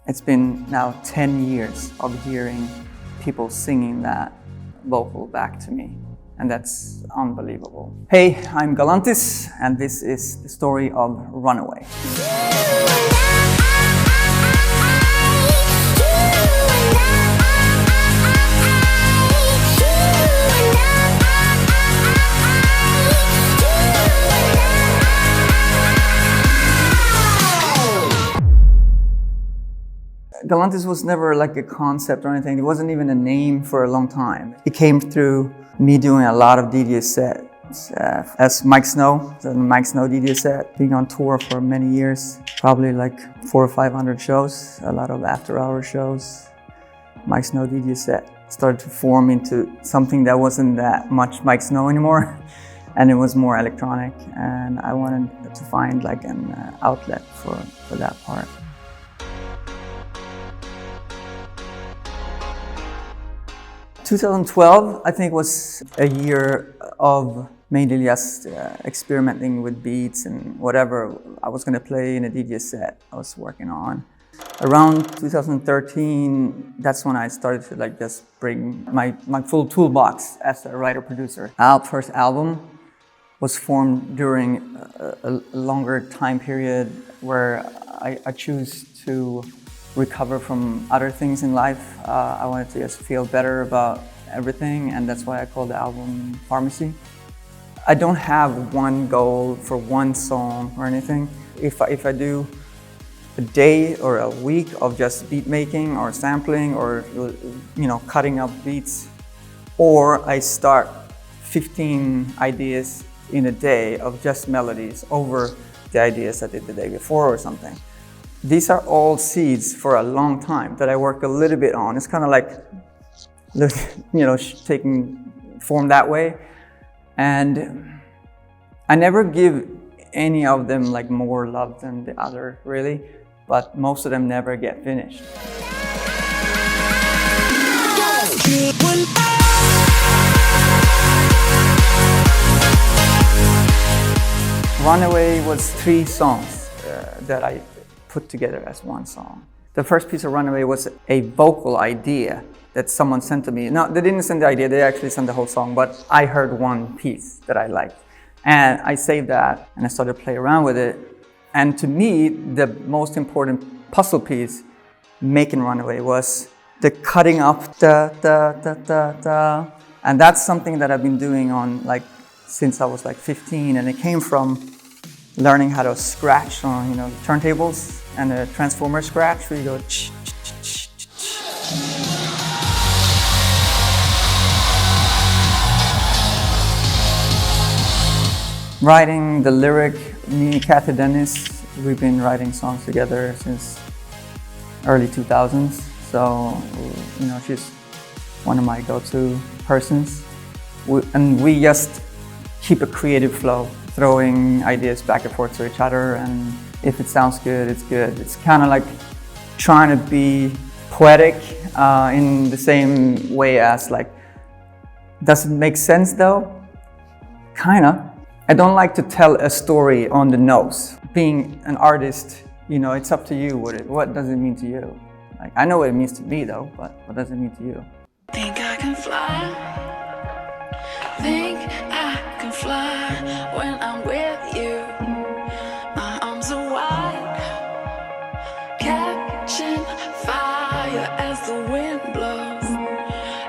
It's been now 10 years of hearing people singing that vocal back to me, and that's unbelievable. Hey, I'm Galantis, and this is the story of Runaway. Galantis was never like a concept or anything. It wasn't even a name for a long time. It came through me doing a lot of DJ sets as Mike Snow, the Mike Snow DJ set, being on tour for many years, probably like 400 or 500 shows, a lot of after-hour shows. Mike Snow DJ set started to form into something that wasn't that much Mike Snow anymore, and it was more electronic, and I wanted to find like an outlet for that part. In 2012, I think, was a year of mainly just experimenting with beats and whatever I was going to play in a DJ set I was working on. Around 2013, that's when I started to like just bring my full toolbox as a writer-producer. Our first album was formed during a longer time period where I choose to recover from other things in life. I wanted to just feel better about everything, and that's why I called the album Pharmacy. I don't have one goal for one song or anything. If I do a day or a week of just beat making or sampling or cutting up beats, or I start 15 ideas in a day of just melodies over the ideas I did the day before or something. These are all seeds for a long time that I work a little bit on. It's kind of like, taking form that way. And I never give any of them like more love than the other, really, but most of them never get finished. Runaway was 3 songs that I put together as one song. The first piece of Runaway was a vocal idea that someone sent to me. No, they didn't send the idea, they actually sent the whole song, but I heard one piece that I liked. And I saved that and I started to play around with it. And to me, the most important puzzle piece making Runaway was the cutting up da da da da da. And that's something that I've been doing on since I was 15, and it came from learning how to scratch on turntables and a transformer scratch where you go ch ch ch ch ch. Writing the lyric, me and Cathy Dennis, we've been writing songs together since early 2000s. So she's one of my go-to persons, and we just keep a creative flow, throwing ideas back and forth to each other, and if it sounds good, it's good. It's kind of like trying to be poetic in the same way as does it make sense though? Kinda. I don't like to tell a story on the nose. Being an artist, it's up to you. What does it mean to you? I know what it means to me though, but what does it mean to you? Think I can fly. Think I can fly when I'm with you. My arms are wide, catching fire as the wind blows.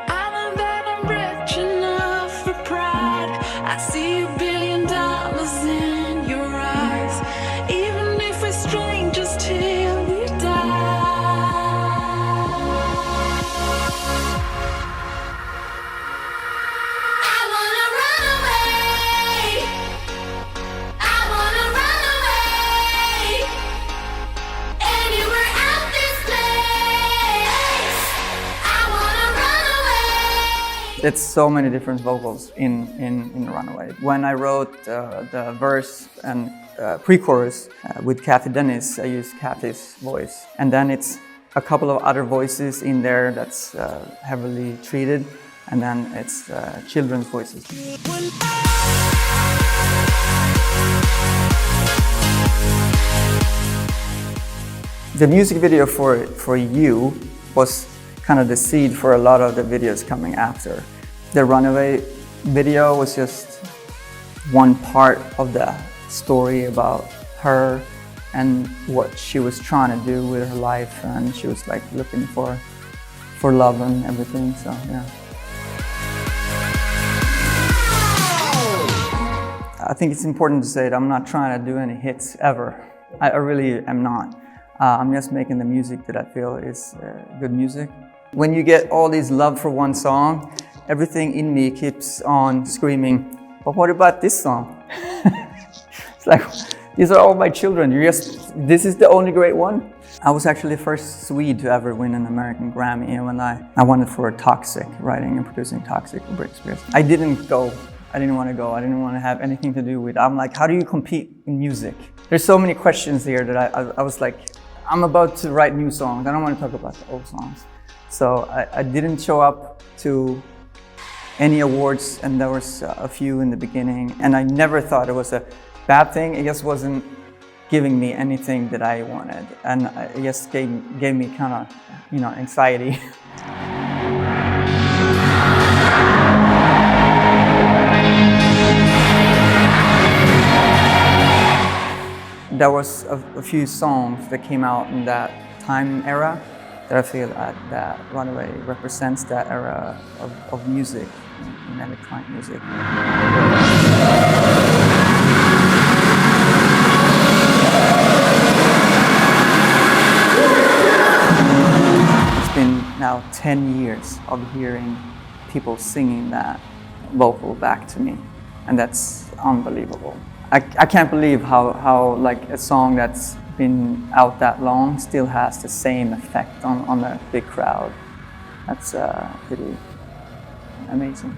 I know that I'm rich enough for pride. I see $1 billion in your eyes, even if we're strangers till we die. It's so many different vocals in Runaway. When I wrote the verse and pre-chorus with Cathy Dennis, I used Cathy's voice. And then it's a couple of other voices in there that's heavily treated. And then it's children's voices. The music video for You was kind of the seed for a lot of the videos coming after. The Runaway video was just one part of the story about her and what she was trying to do with her life, and she was like looking for love and everything, so yeah. I think it's important to say that I'm not trying to do any hits ever. I really am not. I'm just making the music that I feel is good music. When you get all this love for one song, everything in me keeps on screaming, but what about this song? It's like, these are all my children. This is the only great one? I was actually the first Swede to ever win an American Grammy, and when I won it for Toxic, writing and producing Toxic for Britney Spears. I didn't go. I didn't want to go. I didn't want to have anything to do with it. I'm like, how do you compete in music? There's so many questions here that I was like, I'm about to write new songs. I don't want to talk about the old songs. So I didn't show up to any awards, and there was a few in the beginning, and I never thought it was a bad thing. It just wasn't giving me anything that I wanted, and it just gave me kind of, anxiety. There was a few songs that came out in that time era that I feel that Runaway represents that era of music, in electronic music. It's been now 10 years of hearing people singing that vocal back to me, and that's unbelievable. I can't believe how like a song that's been out that long still has the same effect on a big crowd. That's pretty amazing.